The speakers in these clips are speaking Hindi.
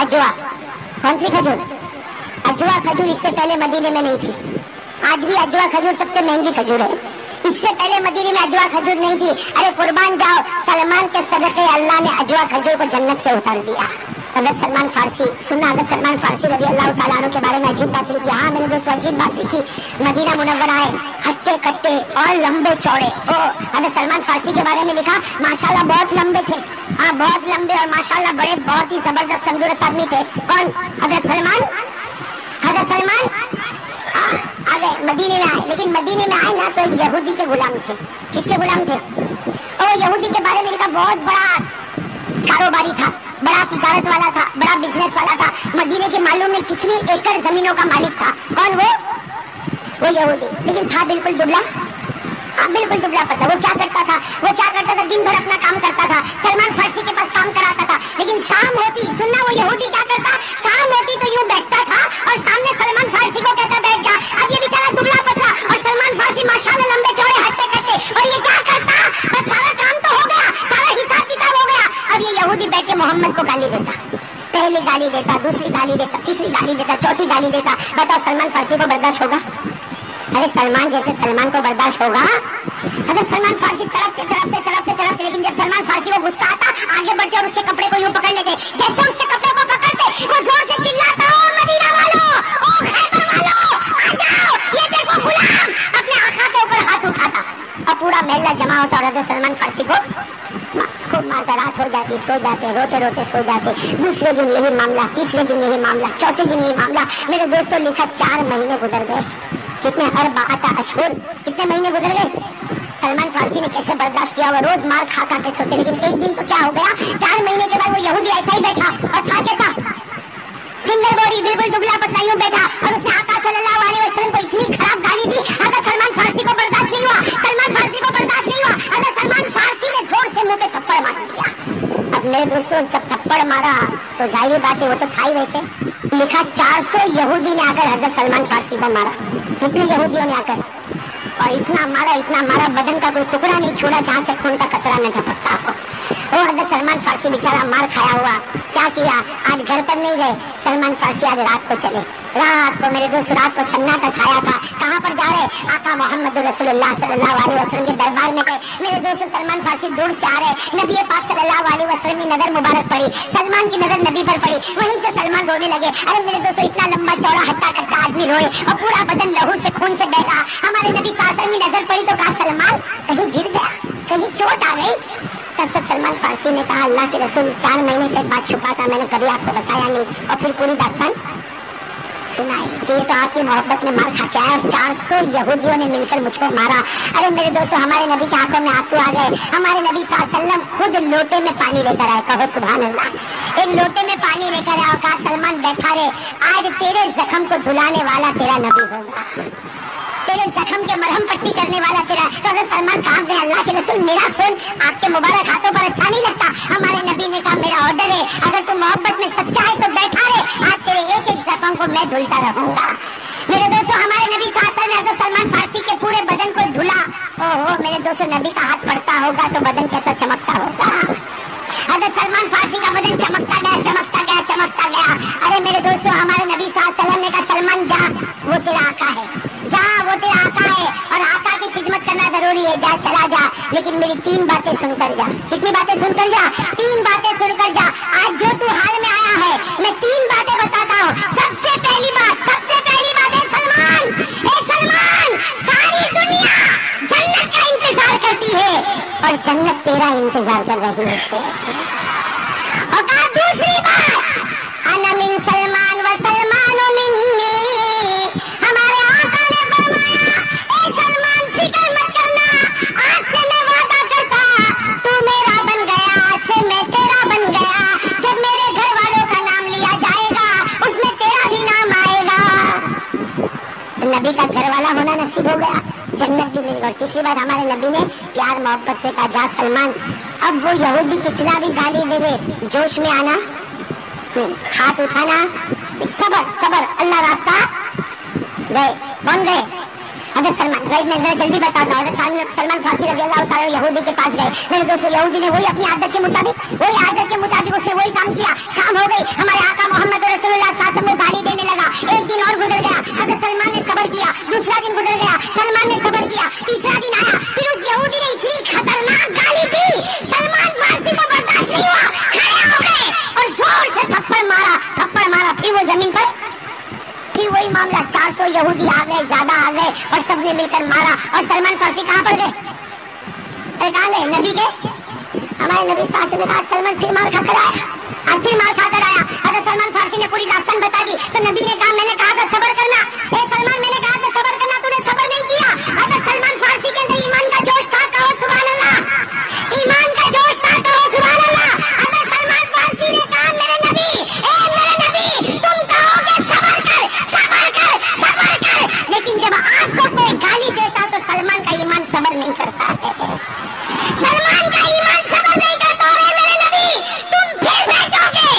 अजवा। कौन सी खजूर? अजवा खजूर इससे पहले मदीने में नहीं थी। आज भी अजवा खजूर सबसे महंगी खजूर है। इससे पहले मदीने में अजवा खजूर नहीं थी। अरे कुर्बान जाओ, सलमान के सदके अल्लाह ने अजवा खजूर को जन्नत से उतार दिया। अगर सलमान फारसी सुनना, अगर सलमान फारसी रज़ी अल्लाह तआला अन्हु के बारे में अजीब बात लिखी। हाँ, मैंने दोस्तों अजीब बात लिखी। मदीना मुनव्वरा है, हट्टे कट्टे और लंबे चौड़े। अगर सलमान फारसी के बारे में लिखा, माशाल्लाह बहुत लंबे थे। हाँ, बहुत लंबे और माशाल्लाह बड़े, बहुत ही जबरदस्त तंदुरुस्त आदमी थे। कौन? हज़रत सलमान। हज़रत सलमान आ गए, मदीने में आए। लेकिन मदीने में आए ना तो यहूदी के गुलाम थे। किसके गुलाम थे? और यहूदी के बारे में लिखा, बहुत बड़ा कारोबारी था, बड़ा तिजारत वाला था, बड़ा बिजनेस वाला था। मदीने के मालूम नहीं कितनी एकड़ जमीनों का मालिक था। कौन वो यहूदी। लेकिन था बिल्कुल दुबला। हाँ, बिल्कुल दुबला पता। वो क्या करता था? दिन भर अपना काम करता था, सलमान फारसी के पास काम कराता था। लेकिन शाम होती, सुनना, वो यहूदी क्या करता, शाम होती तो यूं बैठता था और सामने सलमान फारसी को कहता, बैठ जा। अब ये बेचारा दुबला पतला और सलमान फारसी माशाल्लाह लंबे चौड़े हट्टे कट्टे, और ये क्या करता, बस सारा काम तो हो गया, सारा हिसाब किताब हो गया। अब ये यहूदी बैठ के मोहम्मद को गाली देता। पहली गाली देता, दूसरी गाली देता, तीसरी गाली देता, चौथी गाली देता। बताओ सलमान फारसी को बर्दाश्त होगा? अरे सलमान जैसे सलमान को बर्दाश्त होगा? अगर सलमान फारसी तड़पते, लेकिन जब सलमान फारसी को गुस्सा आता, आगे बढ़ते और उसके कपड़े को यूं पकड़ लेते। जैसे उसके कपड़े को पकड़ते, वो जोर से चिल्लाता, ओ मदीना वालों, ओ खैबर वालों, आ जाओ, ये देखो गुलाम। अपने आका के ऊपर हाथ उठाता और पूरा महल्ला जमा होता। और सलमान फारसी को खूब मारता। रात हो जाती, सो जाते, रोते रोते सो जाते। दूसरे दिन यही मामला, तीसरे दिन यही मामला, चौथे दिन यही मामला। मेरे दोस्तों लिखा 4 महीने गुजर गए। कितने? 4 अशहुर। कितने महीने गुजर गए? सलमान फारसी ने कैसे बर्दाश्त किया? वो रोज मार खा खा के सोते। लेकिन एक दिन तो क्या हो गया, 4 महीने के बाद वो यहूदी ऐसा ही बैठा और था कैसा, सिंगल बॉडी, बिल्कुल दुबला पतला यूं बैठा। और उसने आका सल्लल्लाहु अलैहि वसल्लम को इतनी खराब गाली दी। अगर सलमान फारसी को बर्दाश्त नहीं हुआ, सलमान फारसी को बर्दाश्त नहीं हुआ, अगर सलमान फारसी ने जोर से मुंह पे थप्पड़ मार दिया। अब मेरे दोस्तों, जब थप्पड़ मारा तो जाहिर बात है वो तो था ही। वैसे लिखा 400 यहूदी ने आकर हजरत सलमान फारसी को मारा। कितने यहूदियों ने आकर, और इतना मारा, बदन का कोई टुकड़ा नहीं छोड़ा जहाँ से खून का कतरा न टपकता हो। वो हजरत सलमान फारसी बेचारा मार खाया हुआ क्या किया, आज घर पर नहीं गए। सलमान फारसी आज रात को चले। रात को मेरे दोस्त, रात को सन्नाटा छाया था। कहाँ पर जा रहे? आका मोहम्मद रसूलुल्लाह सल्लल्लाहु अलैहि वसल्लम के दरबार में गए। मेरे दोस्त सलमान फारसी दूर से आ रहे। नबी पाक सल्लल्लाहु अलैहि वसल्लम की नजर मुबारक पड़ी, सलमान की नजर नबी पर पड़ी। वहीं से सलमान रोने लगे। अरे मेरे दोस्तों, इतना लंबा चौड़ा हट्टा कट्टा आदमी रोए और पूरा बदन लहू से, खून से बह रहा। हमारे नबी सासम की नजर पड़ी तो कहा, सलमान कहीं गिर गया, कहीं चोट आ गई? तब तक सलमान फारसी ने कहा, अल्लाह के रसूल, 4 महीने से बात छुपा था, मैंने कभी आपको बताया नहीं। और फिर पूरी दास्तान सुनाई कि ये तो आपकी मोहब्बत में मार खा के आया और 400 यहूदियों ने मिलकर मुझको मारा। अरे मेरे दोस्तों, हमारे नबी की आंखों में आंसू आ गए। हमारे नबी सल्लल्लाहु अलैहि वसल्लम खुद लोटे में पानी लेकर आए। कहो सुभान अल्लाह। एक लोटे में पानी लेकर आए और कहा, सलमान बैठा रहे, आज तेरे जख्म को धुलाने वाला तेरा नबी होगा, तेरे जख्म के मरहम पट्टी करने वाला तेरा। तो अगर सलमान कहा गए, अल्लाह के रसूल, मेरा खून आपके मुबारक हाथों पर अच्छा नहीं लगता। हमारे नबी ने कहा, मेरा ऑर्डर है, अगर तू मोहब्बत में सच्चा है तो बैठा रहे, आज तेरे एक एक जख्म को मैं धुलता रहूंगा। मेरे दोस्तों, हमारे नबी साहब ने सलमान फारसी के पूरे बदन को धुला। ओहो मेरे दोस्तों, नबी का हाथ पड़ता होगा तो बदन कैसा चमकता होगा। अगर सलमान फारसी का बदन चमकता गया, चमकता गया, चमकता गया। अरे मेरे दोस्तों, हमारे नबी साहब ने कहा, सलमान जा, वो तेरा आका है, जा, वो तेरा आका है और आका की खिदमत करना जरूरी है, जा, चला जा। लेकिन मेरी 3 बातें सुनकर जा। कितनी बातें सुनकर जा? 3 बातें सुनकर जा। आज जो तू हाल में आया है, मैं 3 बातें बताता हूँ। सबसे पहली बात है, सलमान, ए सलमान, सारी दुनिया जन्नत का इंतजार करती है और जन्नत तेरा इंतजार कर रही है। और कहा दूसरी बात, अना मिन सलमान व सलमान मिन्नी। हमारे आका ने फरमाया, ए सलमान, फिक्र मत करना, आज से मैं वादा करता, तू मेरा बन गया, आज से मैं तेरा बन गया। जब मेरे घर वालों का नाम लिया जाएगा, उसमें तेरा भी नाम आएगा। नबी का घर वाला होना नसीब हो गया, जन्नत भी मिल गई। तीसरी बात, हमारे नबी ने प्यार मोहब्बत से कहा, जा सलमान। अब वो यहूदी कितना भी गाली देवे, जोश में आना, हाथ उठाना, सबर सबर, अल्लाह रास्ता। गए, कौन गए? अगर सलमान, मैं जल्दी बताता हूँ। सलमान फारसी रज़ी अल्लाह तआला यहूदी के पास गए। मेरे दोस्तों, यहूदी ने वही अपनी आदत के मुताबिक उसने वही काम किया। शाम हो गई, हमारे आका मोहम्मद यहूदी आ गए, ज्यादा आ गए और सबने मिलकर मारा। और सलमान फारसी कहाँ पर गए? अरे कहाँ गए? नबी के, हमारे नबी साहब ने कहा सलमान फिर मार खाकर आया, आज फिर मार खाकर आया। अगर सलमान फारसी ने पूरी दास्तान बता दी तो नबी ने कहा मैंने कहा था सब्र करना, ए सलमान मैंने कहा था सब्र करना, तूने सब्र नहीं किया। अगर सलमान फारसी के अंदर ईमान का जोश था, कहो सुभान अल्लाह, ईमान का जोश था, कहो सुभान अल्लाह। अगर सलमान फारसी ने कहा मेरे नबी, ए मेरे नबी तुम कहोगे सब्र कर, सब्र कर, सब्र कर, लेकिन जब आपको कोई गाली देता तो सलमान का ईमान सब्र नहीं करता है, सलमान का ईमान सब्र नहीं करता। और मेरे नबी तुम फिर भेजोगे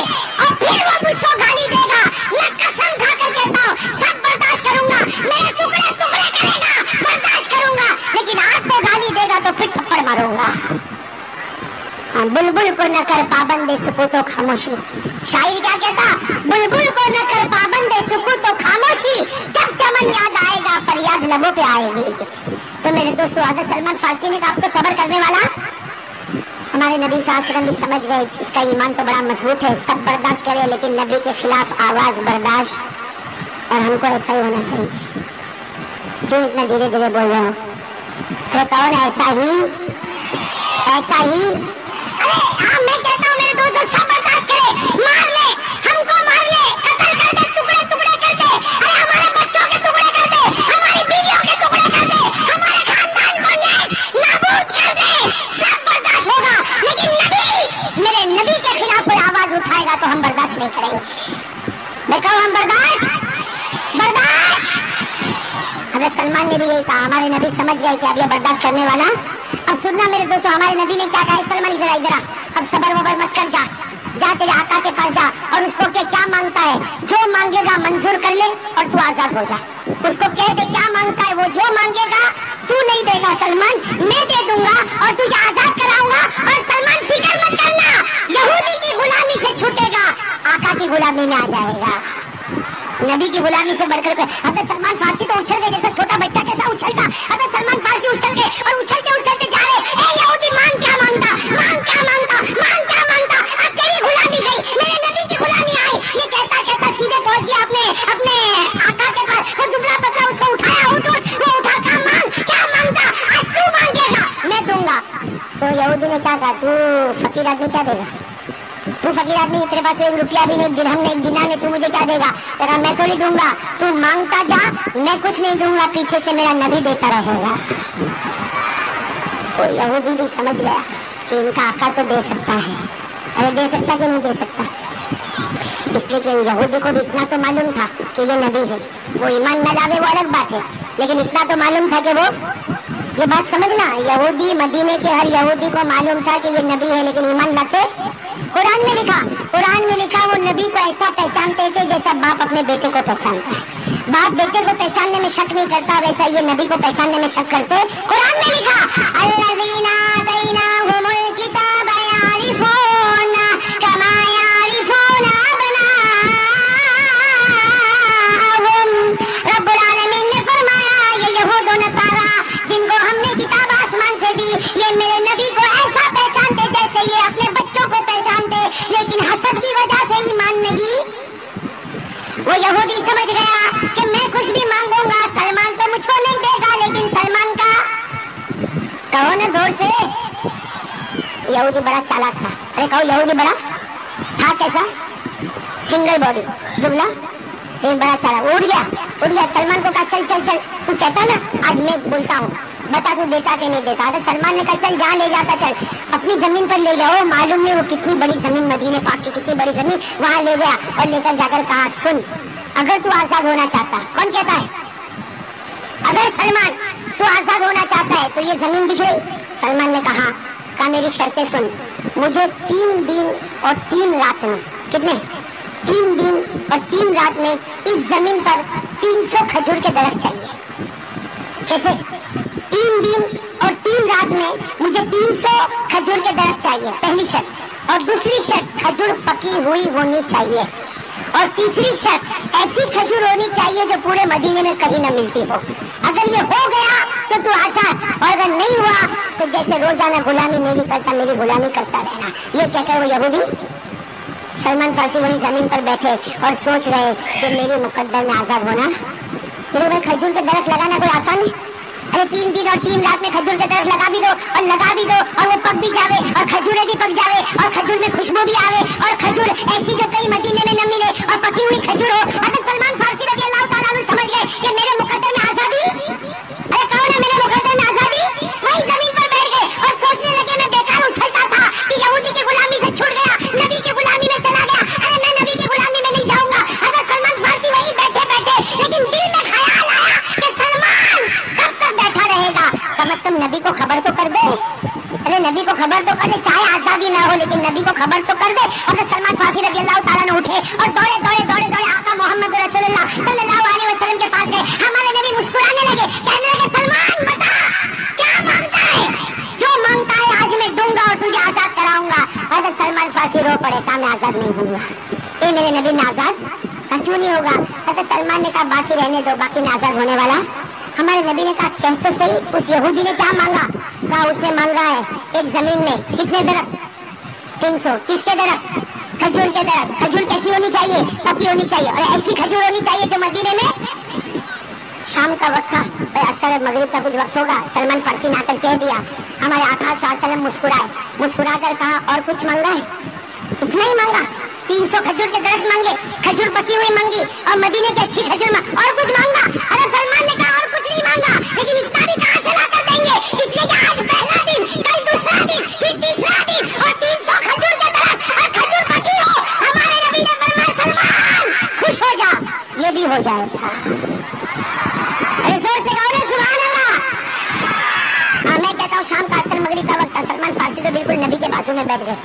और फिर वो मुझको गाली देगा, मैं कसम खाकर कहता हूँ सब बर्दाश्त करूंगा, मेरे टुकड़े टुकड़े करेगा, बर्दाश्त करूंगा, लेकिन आपको गाली देगा तो फिर थप्पड़ मारूंगा। बुलबुल को न कर पाबंदे सुकूतो खामोशी, शायर क्या कहता? बुलबुल को न कर पाबंदे सुकूतो खामोशी, जब चमन याद आएगा फरियाद लबों पे आएगी। तो मेरे दोस्तों, अगर सलमान फारसी ने कहा आपको सब्र करने वाला, हमारे नबी साहब भी समझ गए इसका ईमान तो बड़ा मजबूत है, सब बर्दाश्त करे, लेकिन नबी के खिलाफ आवाज बर्दाश्त। और हमको ऐसा ही होना चाहिए। क्यों इतना धीरे धीरे बोल रहे हो? अरे कौन ऐसा ही, ऐसा ही? अरे हाँ मैं कहता हूँ मेरे दोस्तों, सब बर्दाश्त करे, मार ले, हमको मार ले, कत्ल कर दे, टुकड़े टुकड़े कर दे, अरे हमारे बच्चों के टुकड़े कर दे, हमारी बीवियों के टुकड़े कर दे, हमारे खानदान को नाश नाबूद कर दे, सब बर्दाश्त होगा। लेकिन नबी, मेरे नबी के खिलाफ कोई आवाज उठाएगा तो हम बर्दाश्त नहीं करेंगे। मैं कहूँ हम बर्दाश्त, बर्दाश्त। अगर सलमान ने भी यही कहा, हमारे नबी समझ गए कि अब ये बर्दाश्त करने वाला। अब सुनना मेरे दोस्तों, हमारे नबी ने क्या कहा? सलमान इधर इधर अब सबर वबर मत कर, जा जा तेरे आका के पास जा और उसको के क्या मांगता है, जो मांगेगा मंजूर कर ले और तू आजाद हो जा। उसको कह दे क्या मांगता है, वो जो मांगेगा तू नहीं देगा सलमान, मैं दे दूंगा और तुझे आजाद कराऊंगा। और सलमान फिक्र मत करना, यहूदी की गुलामी से छूटेगा, आका की गुलामी में आ जाएगा, नबी की गुलामी से बढ़कर। अगर सलमान फारसी तो उछल गए जैसे छोटा बच्चा कैसा उछलता, अगर सलमान फारसी उछल गए और उछलते उछलते जा रहे, ए यहूदी मांग क्या मांगता, मांग क्या मांगता, मांग क्या मांगता, अब तेरी गुलामी गई, मेरे नबी की गुलामी आई। ये कहता कहता सीधे पहुंच गया अपने अपने आका के पास। वो दुबला पतला उसको उठाया, उठ वो उठा, क्या मांग, क्या मांगता, आज तू मांगेगा मैं दूंगा। तो यहूदी ने क्या कहा, तू फकीर आदमी क्या देगा, तू फकीर आदमी, तेरे पास एक रुपया भी नहीं, दिरहम नहीं, दिनार नहीं, तू मुझे क्या देगा? तेरा मैं थोड़ी दूंगा, तू मांगता जा, मैं कुछ नहीं दूंगा, पीछे से मेरा नबी देता रहेगा। कोई यहूदी भी समझ गया कि इनका आका तो दे सकता है। अरे दे सकता कि नहीं दे सकता? इसलिए कि यहूदी को भी इतना तो मालूम था कि ये नबी है, वो ईमान न लावे वो अलग बात है, लेकिन इतना तो मालूम था कि वो, ये बात समझना, यहूदी मदीने के हर यहूदी को मालूम था कि ये नबी है, लेकिन ईमान लाते। कुरान में लिखा, कुरान में लिखा वो नबी को ऐसा पहचानते थे जैसा बाप अपने बेटे को पहचानता है। बाप बेटे को पहचानने में शक नहीं करता, वैसा ये नबी को पहचानने में शक करते। कुरान में लिखा अल्लज़ीना आतैनाहुमुल किताब यारिफूना कमा यारिफूना अबनाअहुम। रब्बुल आलमीन ने फरमाया ये यहूद और नसारा जिनको हमने किताब आसमान से दी, ये मेरे नबी को ऐसा पहचानते जैसे ये अपने बच्चों को पहचानते, लेकिन हसद की वजह से ईमान नहीं। वो यहूदी समझ गया कि मैं कुछ भी मांगूंगा सलमान तो मुझको नहीं देगा, लेकिन सलमान का कहो ना जोर से। यहूदी बड़ा चालाक था। अरे कहो यहूदी बड़ा था कैसा? सिंगल बॉडी, दुबला, एक बड़ा चालाक। उड़ गया सलमान को कहा चल चल चल, तू कहता ना आज मैं बोलता हूँ, बता तू देता कि नहीं देता। अरे सलमान ने कहा चल जहाँ ले जाता चल, अपनी जमीन पर ले जाओ, मालूम नहीं वो कितनी बड़ी जमीन, मदीने पाक की कितनी बड़ी जमीन, वहाँ ले गया और लेकर जाकर कहा सुन, अगर तू आजाद होना चाहता, कौन कहता है, अगर सलमान तू आजाद होना चाहता है तो ये जमीन दिख रही। सलमान ने कहा मेरी शर्तें सुन, मुझे 3 दिन और 3 रात में, कितने, 3 दिन और 3 रात में इस जमीन पर 300 खजूर के दरख्त चाहिए। कैसे? 3 दिन और 3 रात में मुझे 300 खजूर के दरख्त चाहिए, पहली शर्त। और दूसरी शर्त, खजूर पकी हुई होनी चाहिए। और तीसरी शर्त, ऐसी खजूर होनी चाहिए जो पूरे मदीने में कहीं न मिलती हो। अगर ये हो गया तो तू आजाद, और अगर नहीं हुआ तो जैसे रोजाना गुलामी मेरी करता, मेरी गुलामी करता रहना। ये कहकर वो यहूदी सलमान फारसी वही जमीन पर बैठे और सोच रहे कि मेरे मुकद्दर में आजाद होना। देखो भाई, खजूर के दरख्त लगाना कोई आसान है? अरे 3 दिन और 3 रात में खजूर के दरख्त लगा भी दो और लगा भी दो और वो पक भी जावे और खजूरें भी पक जावे और खजूर में खुशबू भी आवे और खजूर ऐसी जो कहीं मदीने में न मिले और पकी हुई खजूर हो। अगर सलमान फारसी रज़ी अल्लाह ताला अन्हु समझ गए कि मेरे मुकद्दर में आजादी, अरे कौन है मेरे मुकद्दर में आजादी, वही जमीन पर बैठ गए और सोचने लगे मैं बेकार उछलता था कि यहूदी की गुलामी से छूट गया, नबी की गुलामी में चला गया, अरे मैं नबी की गुलामी में नहीं जाऊंगा। अगर सलमान फारसी वही बैठे बैठे, लेकिन दिल में ख्याल आया कि सलमान कब तक बैठा रहेगा, कम से कम नबी को खबर तो कर दे। अरे नबी को खबर तो कर दे, चाहे आजादी ना हो लेकिन नबी को खबर तो कर दे। अगर सलमान फारसी रज़ी अल्लाह ताला ने उठे और दौड़े दौड़े दौड़े दौड़े आका मोहम्मद रसूलुल्लाह सल्लल्लाहु अलैहि वसल्लम के पास गए। हमारे नबी मुस्कुराने लगे, कहने लगे सलमान बता क्या मांगता है, जो मांगता है आज मैं दूंगा और तुझे आजाद कराऊंगा। अगर सलमान फारसी रो पड़े था मैं आजाद नहीं होऊंगा, ये मेरे नबी ने आजाद क्यों नहीं होगा। अगर सलमान ने कहा बाकी रहने दो, बाकी मैं आजाद होने वाला। हमारे नबी ने कहा कह तो सही, उस यहूदी ने क्या मांगा? कहा उसने मांगा है एक जमीन में कितने दरख्त, 300। किसके दरख्त? खजूर के दरख्त। खजूर कैसी होनी चाहिए? पकी होनी चाहिए और ऐसी खजूर होनी चाहिए जो मदीने में। शाम का वक्त था, असर मगरिब का कुछ वक्त होगा। सलमान फारसी ने आकर कह दिया, हमारे आका सल्लल्लाहु अलैहि वसल्लम मुस्कुराए, मुस्कुरा कर कहा और कुछ मांगा है? इतना ही मांगा? 300 खजूर के दरख्त मांगे, खजूर पकी हुई मांगी और मदीने की अच्छी खजूर और कुछ मांगा? अरे सलमान ने कहा और कुछ नहीं मांगा, लेकिन इतना भी कहां से ला कर देंगे, इसलिए कि आज पहला दिन, कल दूसरा दिन, फिर तीसरा दिन और 300 खजूर के दरख्त और खजूर पकी हो। हमारे नबी ने फरमाया सलमान खुश हो जा, ये भी हो जाएगा। अरे जोर से कहो ना सुभान अल्लाह। हाँ मैं कहता हूँ शाम का असर मगरिब का वक्त था। सलमान फारसी तो बिल्कुल नबी के बाजू में बैठ गए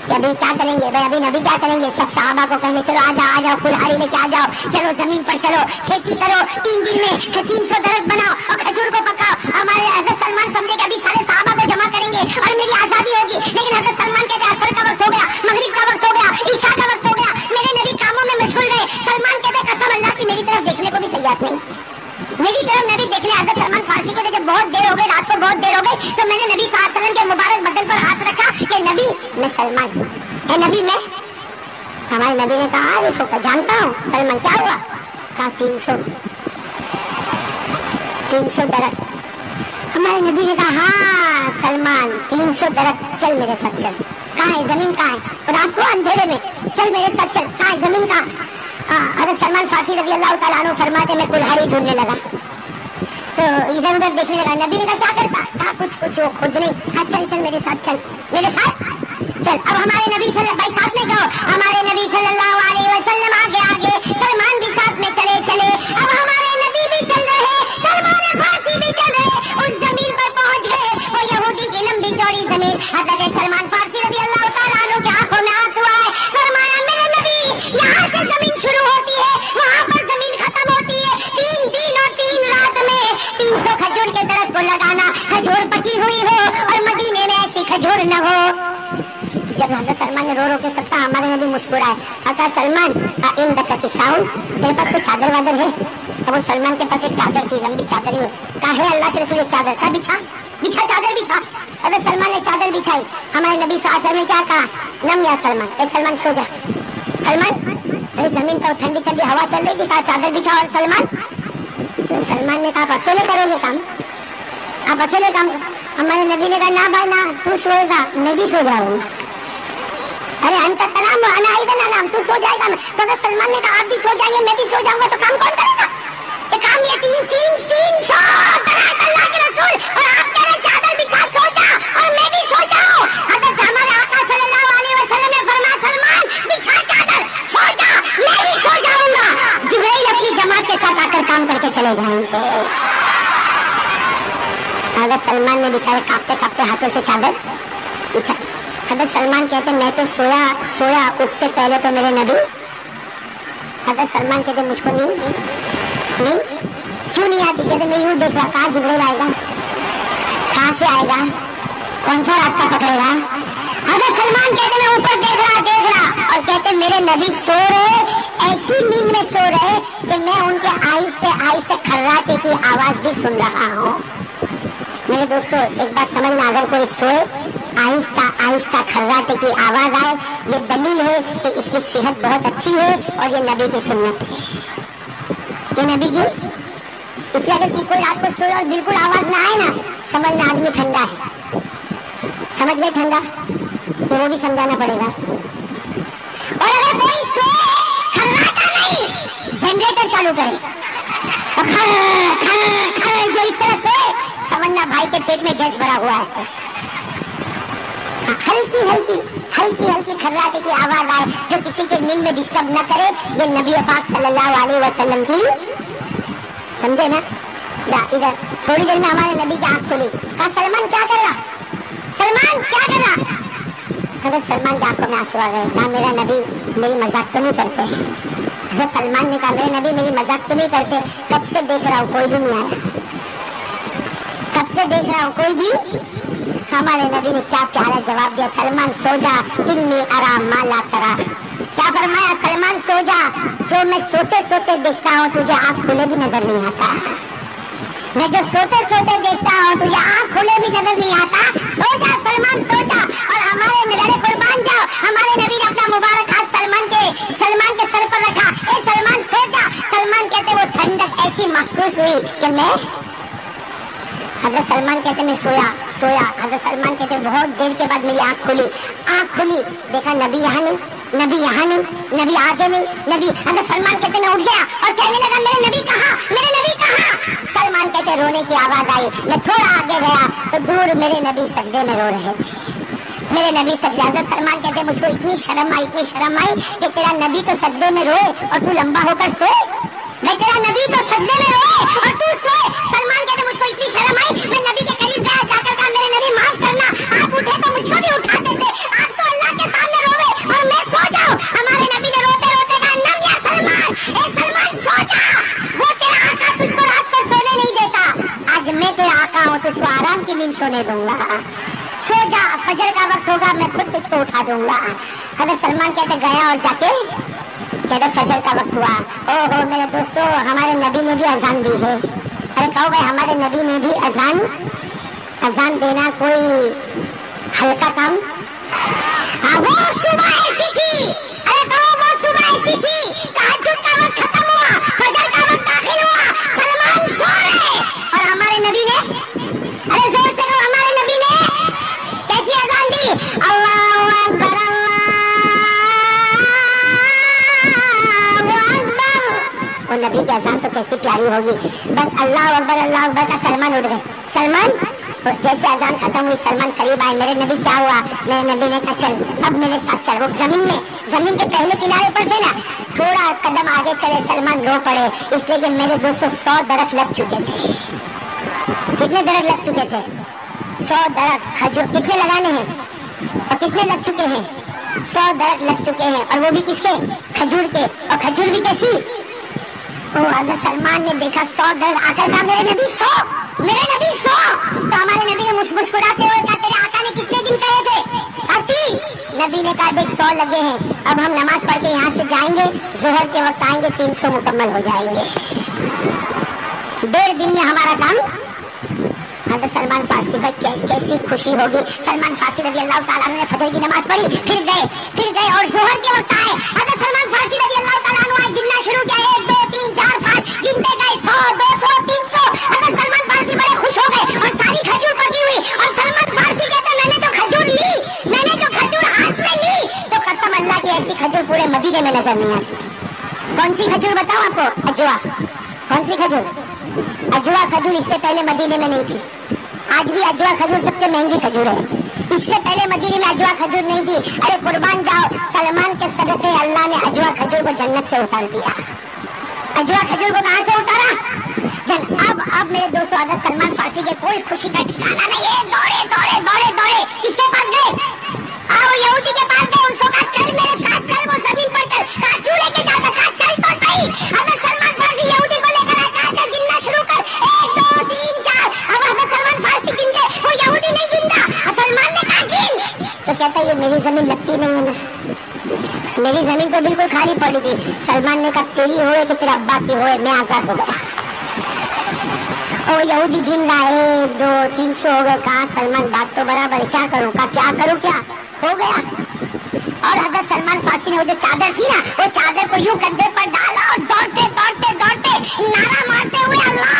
कि अभी क्या करेंगे भाई, अभी नबी क्या करेंगे। सब सहाबा को कहने चलो आ जाओ कुल्हाड़ी लेके आ जाओ, चलो जमीन पर चलो, खेती करो, 3 दिन में 300 दरख्त बनाओ और खजूर को पकाओ। हमारे हज़रत सलमान समझे कि अभी सारे सहाबा को जमा करेंगे और मेरी आजादी होगी। लेकिन हज़रत सलमान कहते असर का वक्त हो गया, मगरिब का वक्त हो गया, ईशा का वक्त हो गया, मेरे नबी कामों में मशगूल रहे। सलमान कहते कसम अल्लाह की मेरी तरफ देखने को भी तैयार नहीं, मेरी तरफ नबी देखने। हज़रत सलमान फारसी को जब बहुत देर हो गई, रात को बहुत देर हो गई, तो मैंने नबी सल्लल्लाहु अलैहि वसल्लम के मुबारक बदन पर हाथ रखा कि नबी मैं सलमान है, नबी मैं। हमारे नबी ने कहा आरिफो का जानता हूँ। सलमान क्या हुआ? कहा 300 दरख्त। हमारे नबी ने कहा हाँ सलमान 300 दरख्त, चल मेरे साथ चल। कहाँ है जमीन, कहाँ है? रात को अंधेरे में, चल मेरे साथ चल, कहाँ है जमीन, कहाँ? अरे सलमान फारसी रज़ी अल्लाह ताला अन्हु फरमाते मैं कुल्हाड़ी ढूंढने लगा तो इधर उधर देखने लगा। नबी ने कहा क्या करता? कहा कुछ वो खुद नहीं। हाँ चल चल मेरे साथ चल, मेरे साथ चल। अब हमारे नबी भाई साथ में गए, हमारे नबी सल्लल्लाहु अलैहि वसल्लम आगे आगे, सलमान भी साथ में चले चले। अब हमारे नबी भी चल रहे, सलमान फारसी भी चल रहे, उस जमीन पर पहुंच गए, वो यहूदी की लंबी चौड़ी जमीन। हज़रत सलमान फारसी रज़ी अल्लाह ताला अन्हु की आंखों में आंसू आए। फरमाया मेरे नबी यहाँ से जमीन शुरू होती है, वहाँ पर जमीन खत्म होती है। 3 दिन और 3 रात में 300 खजूर के दरख्त को लगाना, खजूर पकी हुई हो और मदीने में ऐसी खजूर न हो। जब हज़रत सलमान ने रो रो के सकता, हमारे नबी मुस्कुराए। कहा सलमान इन दक्कती साउंड, तेरे पास कोई चादर वादर है? तो वो सलमान के पास एक चादर थी, लंबी चादर ही। कहा है अल्लाह के रसूल चादर का बिछा बिछा चादर बिछा। अगर सलमान ने चादर बिछाई, हमारे नबी साथ में क्या कहा? नम या सलमान, ए सलमान सो जा। सलमान अरे जमीन पर ठंडी ठंडी हवा चल रही थी, कहा चादर बिछा। और सलमान तो सलमान ने कहा अकेले करोगे काम, आप अकेले काम। हमारे नबी ने कहा ना भाई ना, तू सोएगा मैं भी सो जाऊंगा। अरे अंत तनाम अनाइदना नाम, तू सो जाएगा मैं। तो अगर सलमान ने कहा आप भी सो जाएंगे मैं भी सो जाऊंगा, तो काम कौन करेगा? ये काम ये 300 अल्लाह के रसूल और आप कह रहे चादर बिछा सो जा और मैं भी सो जाऊं। हज़रत हमारे आका सल्लल्लाहु अलैहि वसल्लम ने फरमाया सलमान बिछा चादर, सो जा, मैं भी सो जाऊंगा। जिब्राइल अपनी जमात के साथ आकर काम करके चले जाएंगे। अगर सलमान ने बिछाए कांपते कांपते हाथों से चादर बिछा। हज़रत सलमान कहते मैं तो सोया उससे पहले तो मेरे नबी। हज़रत सलमान कहते मुझको नींद क्यों नहीं आती? कहते मैं यूं देख रहा, कहाँ जिब्राइल आएगा, कहाँ से आएगा, कौन सा रास्ता पकड़ेगा। हज़रत सलमान कहते मैं ऊपर देख रहा और कहते मेरे नबी सो रहे, ऐसी नींद में सो रहे कि मैं उनके आहिस्ते आहिस्ते खर्राटे की आवाज भी सुन रहा हूँ। मेरे दोस्तों एक बात समझना, अगर कोई सोए आहिस्ता आहिस्ता खर्राटे की आवाज आए, ये दलील है कि इसकी सेहत बहुत अच्छी है और ये नबी की सुन्नत है। ये नबी की इसलिए अगर कोई रात को सोए और बिल्कुल आवाज ना आए ना, समझना आदमी ठंडा है। समझ गए ठंडा? तो वो भी समझाना पड़ेगा। और अगर कोई सोए खर्राटा नहीं, जनरेटर चालू करे और जो इस तरह सोए, समझना भाई के पेट में गैस भरा हुआ है। हल्की हल्की हल्की हल्की खर्राटे की आवाज आए जो किसी के नींद में डिस्टर्ब न करे, ये नबी पाक सल्लल्लाहु अलैहि वसल्लम की, समझे ना? जा इधर, थोड़ी देर में हमारे नबी की आंख खुली, कहा सलमान क्या कर रहा? सलमान क्या कर रहा? अगर सलमान की आंखों में आंसू आ गए, कहा मेरा नबी मेरी मजाक तो नहीं करते? अगर सलमान ने कहा मेरे नबी मेरी मजाक तो नहीं करते, कब से देख रहा हूँ कोई भी नहीं आया, कब से देख रहा हूँ कोई भी। हमारे नबी ने क्या प्यारा जवाब दिया, सलमान सो जा, इन्नी अरा माला तरा। क्या फरमाया? सलमान सो जा, जो मैं सोते सोते देखता हूँ तुझे आँख खुले भी नजर नहीं आता। मैं जो सोते सोते देखता हूँ तुझे आँख खुले भी नजर नहीं आता। सो जा सलमान सो जा। और हमारे मेरे कुर्बान जाओ, हमारे नबी ने अपना मुबारक हाथ सलमान के सर पर रखा, ए सलमान सो जा। सलमान कहते वो ठंडक ऐसी महसूस हुई कि मैं, हज़रत सलमान कहते मैं सोया। हज़रत सलमान कहते बहुत देर के बाद मेरी आँख खुली, देखा नबी यहाँ नहीं, नबी आगे नहीं, नबी। हज़रत सलमान कहते मैं उठ गया और कहने लगा मेरे नबी कहाँ? सलमान कहते रोने की आवाज आई, मैं थोड़ा आगे गया तो दूर मेरे नबी सजदे में रो रहे थे। मेरे नबी सजदे। हज़रत सलमान कहते मुझको इतनी शर्म आई कि तेरा नबी तो सजदे में रोए और तू लंबा होकर सोए। मैं तेरा नबी तो सजदे में रोए और तू सोए। सलमान कहते मुझको इतनी शर्म आई, मैं नबी के करीब गया, जाकर कहा मेरे नबी माफ करना, आप उठे तो मुझको भी उठा देते, आप तो अल्लाह के सामने रोवे और मैं सो जाऊं। हमारे नबी ने रोते रोते कहा नम या सलमान, ए सलमान सो जा, वो तेरा आका तुझको रात को सोने नहीं देता, आज मैं तेरा आका हूँ, तुझको आराम की नींद सोने दूंगा। सो जा, फजर का वक्त होगा मैं खुद तुझको उठा दूंगा। हज़रत सलमान कहते गया और जाके कहते फजर का वक्त हुआ। ओहो मेरे दोस्तों, हमारे नबी ने भी अजान दी है। अरे कहो भाई, हमारे नबी ने भी अजान देना कोई हल्का काम? हाँ, वो सुबह ऐसी थी। अरे कहो वो सुबह ऐसी थी, तहज्जुद का वक्त खत्म हुआ, फजर का वक्त दाखिल हुआ, सलमान सो रहे और हमारे नबी ने, अरे जोर से कहो, हमारे नबी ने कैसी अजान दी? अल्लाहु अकबर वो नबी की अजान तो कैसी प्यारी होगी। बस अल्लाह अकबर का सलमान उठ गए। सलमान जैसे अजान खत्म हुई, सलमान करीब आए, मेरे नबी क्या हुआ? मेरे नबी ने कहा चल अब मेरे साथ चल। वो जमीन के पहले किनारे पर थे ना, थोड़ा कदम आगे चले, सलमान रो पड़े, इसलिए कि मेरे दोस्तों 100 दरख्त लग चुके थे। कितने दरख्त लग चुके थे? 100 दरख्त खजूर। कितने लगाने हैं और कितने लग चुके हैं? 100 दरख्त लग चुके हैं, और वो भी किसके? खजूर के। और खजूर भी कैसी? अगर सलमान ने देखा 100 दरख्त, आकर कहा मेरे नबी 100। तो हमारे नबी ने मुस्कुराते हुए कहा तेरे आका ने कितने दिन कहे थे? 30। नबी ने कहा देख 100 लगे हैं, अब हम नमाज पढ़ के यहाँ से जाएंगे, जोहर के वक्त आएंगे, 300 मुकम्मल हो जाएंगे। 1.5 दिन में हमारा काम। हज़रत सलमान फारसी भाई कैसी खुशी होगी। सलमान फारसी रज़ी अल्लाह ताला अन्हु ने फजर की नमाज पढ़ी, फिर गए और जोहर के वक्त आए। हज़रत सलमान फारसी रज़ी अल्लाह ताला अन्हु आज गिनना शुरू किया, 1 2 3 4 5 गिनते गए, 100 200 300। हज़रत सलमान फारसी बड़े खुश हो गए और सारी खजूर पकी हुई। और सलमान फारसी कहते मैंने जो खजूर हाथ में ली तो कसम अल्लाह की ऐसी खजूर पूरे मदीने में नजर नहीं आती थी। कौन सी खजूर बताओ आपको? अजवा। कौन सी खजूर? अजवा खजूर इससे पहले मदीने में नहीं थी। आज भी अजवा खजूर सबसे महंगी खजूर है। इससे पहले मदीने में अजवा खजूर नहीं थी। अरे कुर्बान जाओ, सलमान के सदक़े अल्लाह ने अजवा खजूर को जन्नत से उतार दिया। अजवा खजूर को कहाँ से उतारा? अब मेरे दोस्तों, अगर सलमान फारसी के कोई खुशी का ठिकाना नहीं है। दौड़े किसके पास गए? वो यहूदी के पास गए, उसको कहा चल मेरे साथ चल, वो जमीन पर चल। कहा क्यों लेके जाता? कहा चल तो सही। अगर सलमान फारसी यहूदी को लेकर आया, कहा चल गिनना शुरू कर, 1 2 3 4। अब अगर सलमान फारसी गिन गए, वो यहूदी नहीं गिनता। सलमान ने कहा गिन, तो कहता ये मेरी जमीन लगती नहीं है ना, मेरी जमीन तो बिल्कुल खाली पड़ी थी। सलमान ने कहा तेरी होए कि तेरे अब्बा की होए, मैं आजाद हो गया। और यहूदी गिन रहा है, 1 2 300 हो गए। कहा सलमान बात तो बराबर है, क्या करूँ? कहा क्या करूँ? क्या हो गया? और हज़रत सलमान फारसी ने वो जो चादर थी ना, वो चादर को यूं कंधे पर डाला और दौड़ते नारा मारते हुए अल्लाह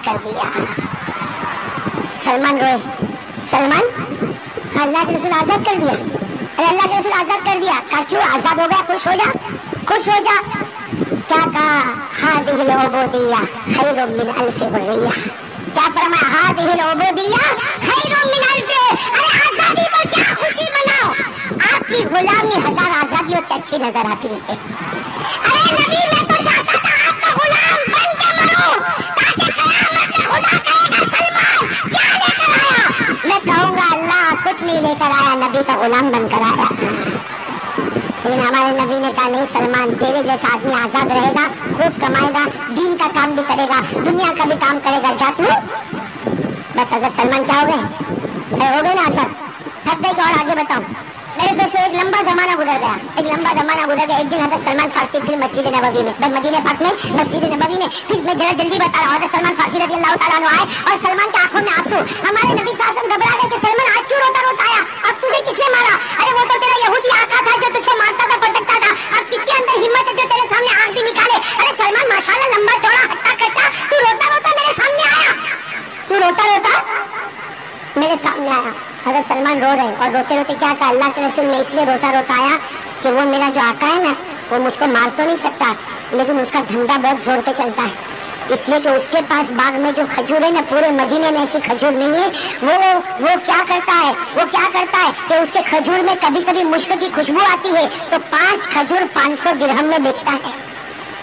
कर दिया। सलमान रोए, सलमान अल्लाह के रसूल आजाद कर दिया। अरे अल्लाह के रसूल आजाद कर दिया। कहा क्यों? आजाद हो गया, खुश हो जा, खुश हो जा। क्या कहा? हादिहिल उबूदिय्या खैरुम मिन अल्फि हुर्रिय्या। क्या फरमाया? हादिहिल उबूदिय्या खैरुम मिन अल्फि। अरे आजादी पर क्या खुशी मनाओ, आपकी गुलामी 1000 आजादियों से अच्छी नजर आती है। अरे नबी मैं तो चाहता था आपका गुलाम बन के मरो, ताकि कयामत में खुदा कहेगा सलमान क्या लेकर आया। मैं कहूंगा अल्लाह कुछ नहीं लेकर आया, नबी का गुलाम बनकर आया। लेकिन हमारे नबी ने कहा नहीं सलमान, तेरे जैसा आदमी आजाद रहेगा, खूब कमाएगा, दीन का काम भी करेगा, दुनिया का भी काम करेगा। जा तू बस। हजरत सलमान क्या हो गए? हो गए ना आजाद, थक गए। और आगे बताओ मेरे दोस्तों। एक लंबा जमाना गुजर गया, एक लंबा जमाना गुजर गया। एक दिन हजरत सलमान फारसी फिर मस्जिद नबवी में, मदीने पाक में मस्जिद नबवी में, फिर मैं जरा जल्दी बता रहा हूँ। हजरत सलमान फारसी रज़ी अल्लाह तआला अन्हु आए और सलमान की आंखों में आंसू। हमारे नबी सल्लल्लाहु अलैहि वसल्लम घबरा गए कि सलमान आज क्यों रोता रोता आया, अब तुझे किसने मारा? अरे वो तो तेरा यहूदी आका था जो तुझको मारता था, पटकता था। अब किसके अंदर हिम्मत है जो तेरे सामने आंख भी निकाले? अरे सलमान माशाल्लाह लंबा चौड़ा हट्टा कट्टा, तू रोता रोता मेरे सामने आया, तू रोता रोता मेरे सामने आया। हजरत सलमान रो रहे और रोते रोते क्या कहा? अल्लाह के रसूल मैं इसलिए रोता रोता आया कि वो मेरा जो आका है ना, वो मुझको मार तो नहीं सकता, लेकिन उसका धंधा बहुत जोर पे चलता है, इसलिए कि उसके पास बाग में जो खजूर है ना, पूरे मदीने में ऐसी खजूर नहीं है। वो क्या करता है, वो क्या करता है कि उसके खजूर में कभी कभी मुश्क की खुशबू आती है, तो 5 खजूर 500 दिरहम में बेचता है।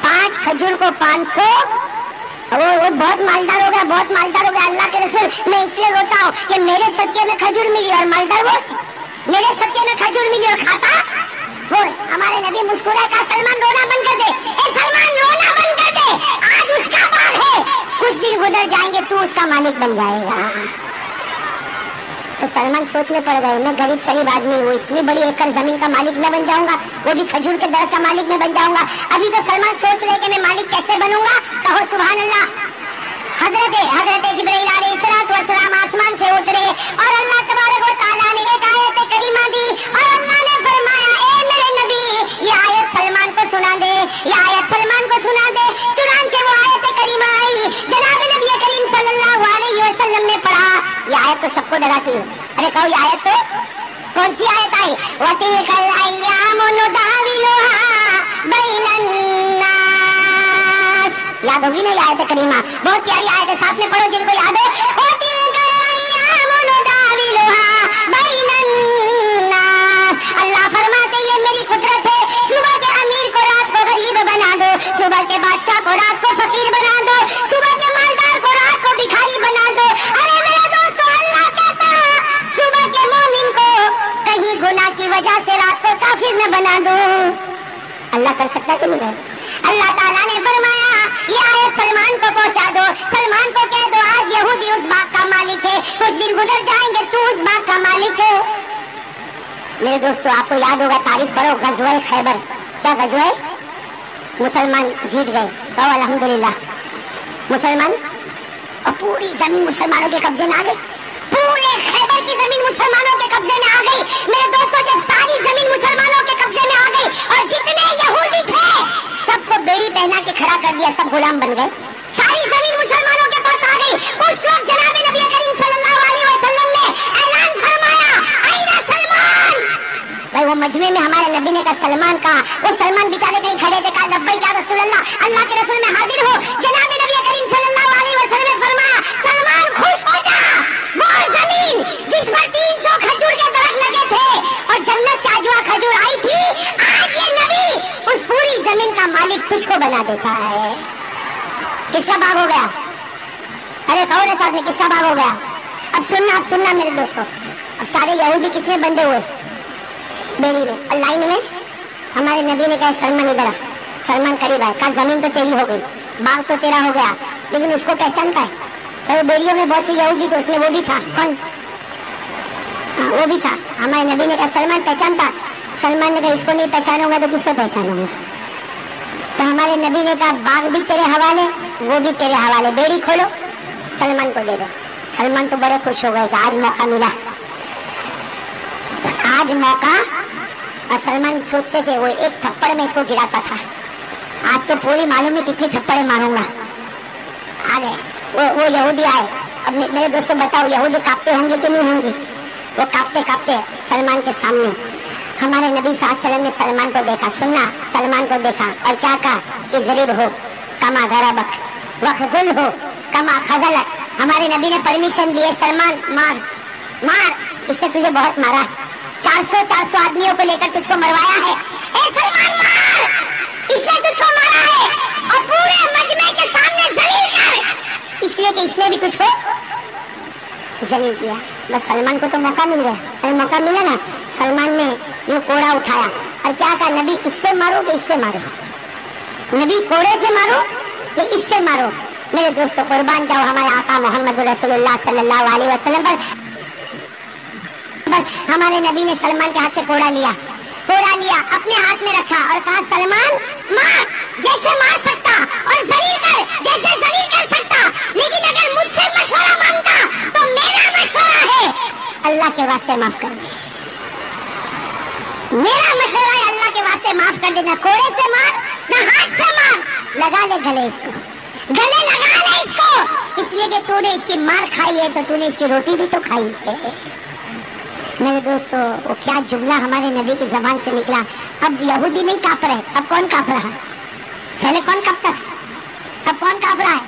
5 खजूर को 500। वो बहुत मालदार हो गया, बहुत मालदार हो गया। अल्लाह के रसूल मैं इसलिए रोता हूँ कि मेरे सदके में खजूर मिली और मालदार वो, मेरे सदके में खजूर मिली और खाता वो। हमारे नबी मुस्कुराए, कहा सलमान रोना बंद कर दे, ए सलमान रोना बंद कर दे, आज उसका बाग है, कुछ दिन गुजर जाएंगे तू उसका मालिक बन जाएगा। तो सलमान सोच में पड़ गए, मैं गरीब शरीफ आदमी हूँ, इतनी बड़ी एकड़ जमीन का मालिक मैं बन जाऊंगा, वो भी खजूर के दरख्त का मालिक मैं बन जाऊंगा। अभी तो सलमान सोच रहे कि मैं मालिक कैसे बनूंगा। कहो सुभान अल्लाह। हजरत जिब्राइल अलैहिस्सलाम आसमान से उतरे और अल्लाह तबारक व तआला ने एक आयत करीमा दी और अल्लाह ने फरमाया ए मेरे नबी, ये आयत सलमान को सुना दे, ये आयत सलमान को सुना दे। चुनांचे वो आयत करीमा आई, जनाब नबी करीम सल्लल्लाहु अलैहि वसल्लम ने पढ़ा। ये आयत तो सबको डराती है। अरे कहो ये आयत तो कौन सी आयत आई? वतिलकल अय्यामु नुदाविलुहा बैनन नास। याद होगी ना ये आयत करीमा, बहुत प्यारी आयत है, साथ में पढ़ो जिनको याद है। वतिलकल अय्यामु नुदाविलुहा बैनन नास। अल्लाह फरमाते ये मेरी कुदरत है, सुबह के अमीर को रात को गरीब बना दो, सुबह के बादशाह को रात को फकीर बना दो, सुबह के मालदार को रात को भिखारी बना दो। अरे मेरे दोस्तों, अल्लाह कहता सुबह के मोमिन को कहीं गुनाह की वजह से रात को काफिर न बना दो। अल्लाह कर सकता कि नहीं? अल्लाह ताला ने फरमाया ये आयत सलमान को पहुंचा दो, सलमान को कह दो आज यहूदी उस बाग का मालिक है, कुछ दिन गुजर जाएंगे तू उस बाग का मालिक है। मेरे दोस्तों आपको याद होगा, तारीख पढ़ो, गज़वा खैबर। क्या गज़वा? मुसलमान जीत गए, कहो अल्हम्दुलिल्लाह। मुसलमान और पूरी जमीन मुसलमानों के कब्जे में आ गई, पूरे खैबर की जमीन मुसलमानों के कब्जे में आ गई। मेरे दोस्तों जब सारी जमीन मुसलमानों के कब्जे में आ गई और जितने यहूदी थे सबको बेड़ी पहना के खड़ा कर दिया, सब गुलाम बन गए, सारी जमीन मुसलमानों के पास आ गई। उस वक्त जनाब नबी करीम सल्लल्लाहु अलैहि वसल्लम ने ऐलान फरमाया आइना सलमान। भाई वो मजमे में हमारे नबी ने कहा सलमान का, वो सलमान बेचारे कहीं खड़े थे, कहा लब्बैक या रसूल अल्लाह, अल्लाह के रसूल मैं हाजिर हूँ। जनाब नबी करीम सल्लल्लाहु अलैहि वसल्लम ने फरमाया सलमान खुश हो जा, वो जमीन जिस पर 300 खजूर के दरख्त लगे थे और जन्नत से अजवा खजूर आई थी, आज ये नबी उस पूरी जमीन का मालिक तुझको बना देता है। किसका बाग हो गया? अरे कहो ना साथ में किसका बाग हो गया? अब सुनना मेरे दोस्तों, अब सारे यहूदी किसमें बंधे हुए? बेड़ी में और लाइन में। हमारे नबी ने कहा सलमान इधर आ। सलमान करीब आया, कहा जमीन तो तेरी हो गई, बाग तो तेरा हो गया, लेकिन उसको पहचानता है? तो बेड़ियों में बहुत से यहूदी थे, उसमें वो भी था। कौन? वो भी था। हमारे नबी ने कहा सलमान पहचानता? सलमान ने कहा इसको नहीं पहचानूंगा तो किसको पहचानूंगा? तो हमारे नबी ने कहा बाग भी तेरे हवाले, वो भी तेरे हवाले, बेड़ी खोलो सलमान को दे दो। सलमान तो बड़े खुश हो गए कि आज मौका मिला, आज मौका। और सलमान सोचते थे वो एक थप्पड़ में इसको गिराता था, आज तो पूरी मालूम है कितनी थप्पड़े मारूंगा। आ गए वो यहूदी आए। अब मेरे दोस्तों बताओ, यहूदी कांपते होंगे कि नहीं होंगे? वो कांपते कांपते सलमान के सामने, हमारे नबी सल्लल्लाहु अलैहि वसल्लम ने सलमान को देखा, सुनना, सलमान को देखा और क्या कहा कि गरीब हो कमा धराबक वखजुल हो कमा खजलक। हमारे नबी ने परमिशन दिए, सलमान मार मार, इसने तुझे बहुत मारा, 400 आदमियों को लेकर तुझको मरवाया है। ए सलमान मार, इसने तुझको मारा है और पूरे मजमे के सामने जलील कर, इसलिए कि इसने भी तुझको जलील किया। बस सलमान को तो मौका मिल गया, अरे मौका मिला ना, सलमान ने ये कोड़ा उठाया और क्या कहा, नबी इससे मारो कि इससे मारो, नबी कोड़े से मारो कि इससे मारो। मेरे दोस्तों कुर्बान जाओ हमारे आका मोहम्मद रसूलुल्लाह सल्लल्लाहु अलैहि वसल्लम पर। हमारे नबी ने सलमान के हाथ से कोड़ा लिया, अपने हाथ में रखा और कहा सलमान मार जैसे मार सकता और जलील कर जैसे जलील कर सकता, लेकिन अगर मुझसे मशवरा मांगता तो मेरा मशवरा है अल्लाह के वास्ते माफ कर दे, मेरा मशवरा है अल्लाह के वास्ते माफ कर देना। कोड़े से मार ना हाथ से मार, लगा ले गले इसको, गले लगा ले इसको, इसलिए कि तूने इसकी मार खाई है तो तूने इसकी रोटी भी तो खाई है। मेरे दोस्तों वो क्या जुमला हमारे नबी की जबान से निकला। अब यहूदी नहीं कांप रहे, अब कौन कांप रहा है? पहले कौन कांपता था, अब कौन कांप रहा है?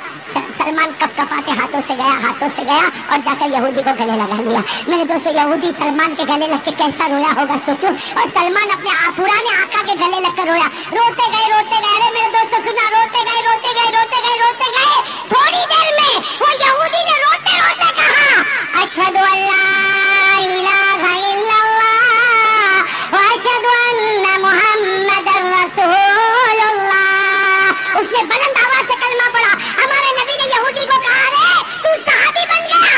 सलमान कपकपाते हाथों से गया और जाकर यहूदी को गले लगा लिया। मेरे दोस्तों यहूदी सलमान के गले लग के कैसा रोया होगा सोचो, और सलमान अपने पुराने आका के गले लगकर रोया, रोते गए। अरे मेरे दोस्तों सुना, रोते गए। थोड़ी देर में वो यहूदी ने रोते रोते कहा अशहदु अल्ला इलाहा इल्लल्लाह व अशहदु अन्ना मुहम्मदर रसूलुल्लाह। उसने बुलंद आवाज से कलमा पढ़ा। हमारे नबी ने यहूदी को कहा रे तू सहाबी बन गया,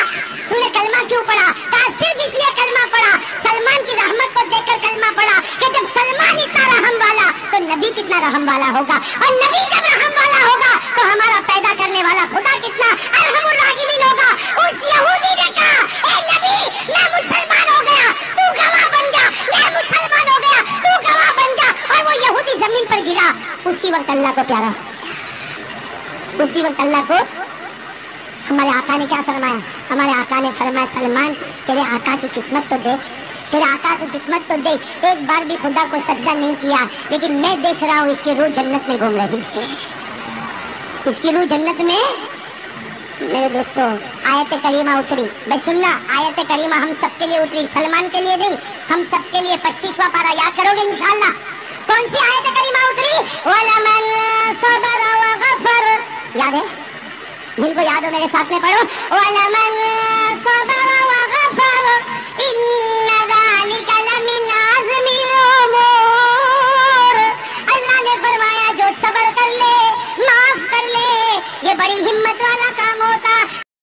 तूने कलमा क्यों पढ़ा? कहा सिर्फ इसलिए कलमा पढ़ा, सलमान की रहमत को देखकर कलमा पढ़ा कि जब सलमान इतना रहम वाला तो नबी कितना रहम वाला होगा, और नबी जब रहम वाला होगा तो हमारा पैदा करने वाला खुदा कितना अरहमुर राहिमीन होगा। उस यहूदी ने कहा ए नबी मैं मुसलमान हो गया, तू गवाह बन जा, मैं मुसलमान हो गया, तू गवाह बन जा। और वो यहूदी जमीन पर गिरा। उसी वक्त अल्लाह को प्यारा, उसी वक्त अल्लाह को हमारे आका ने क्या फरमाया? हमारे आका ने फरमाया सलमान तेरे आका की किस्मत तो देख, तेरे आका की किस्मत तो देख, एक बार भी खुदा को सजदा नहीं किया, लेकिन मैं देख रहा हूँ इसकी रूह जन्नत में घूम रही है, इसकी रूह जन्नत में। मेरे दोस्तों आयत करीमा उतरी, भाई सुनना, आयत करीमा हम सबके लिए उतरी, सलमान के लिए नहीं, हम सबके लिए। 25वां पारा याद करोगे इंशाल्लाह? कौन सी आयत करीमा उतरी? वलमन सबर व गफर, याद है? जिनको याद हो मेरे साथ में पढ़ो, वलमन सबर व